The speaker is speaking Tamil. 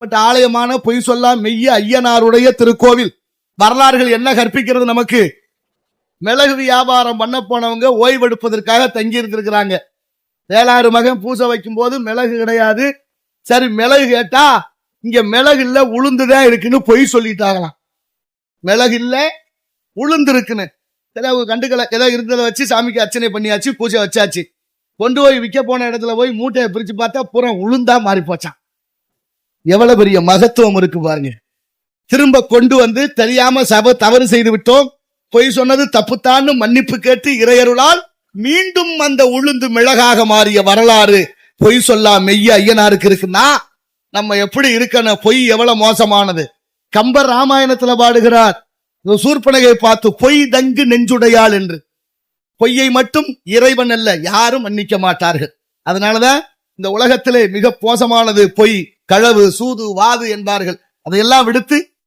ஆலயமான பொய் சொல்லா மெய்ய ஐயனாருடைய திருக்கோவில் வரலாறுகள் என்ன கற்பிக்கிறது நமக்கு? மிளகு வியாபாரம் பண்ண போனவங்க ஓய்வெடுப்பதற்காக தங்கி இருந்திருக்கிறாங்க. வேளாறு மகன் பூசை வைக்கும் போது மிளகு கிடையாது. சரி, மிளகு கேட்டா இங்க மிளகு இல்ல உளுந்துதான் இருக்குன்னு பொய் சொல்லிட்டாங்களாம். மிளகு இல்ல உளுந்து இருக்குன்னு. சரி, அவங்க கண்டுக்கல. ஏதோ இருந்ததை வச்சு சாமிக்கு அர்ச்சனை பண்ணியாச்சு, பூஜை வச்சாச்சு. கொண்டு போய் விற்க போன இடத்துல போய் மூட்டையை பிரிச்சு பார்த்தா புறம் உளுந்தா மாறி போச்சான். எவ்வளவு பெரிய மகத்துவம் இருக்கு பாருங்க. திரும்ப கொண்டு வந்து தெரியாம தவறு செய்து விட்டோம், பொய் சொன்னது தப்புத்தான்னு மன்னிப்பு கேட்டு இறையருளால் மீண்டும் அந்த உளுந்து மிளகாக மாறிய வரலாறு பொய் சொல்லா மெய்ய ஐயனாருக்கு இருக்குன்னா நம்ம எப்படி இருக்கணும்? பொய் எவ்வளவு மோசமானது. கம்பர் ராமாயணத்துல பாடுகிறார், சூர்பனகை பார்த்து பொய் தங்கு நெஞ்சுடையாள் என்று. பொய்யை மட்டும் இறைவன் அல்ல யாரும் மன்னிக்க மாட்டார்கள். அதனாலதான் இந்த உலகத்திலே மிக மோசமானது பொய், களவு, சூது, வாது என்பார்கள். அதையெல்லாம் விடுத்து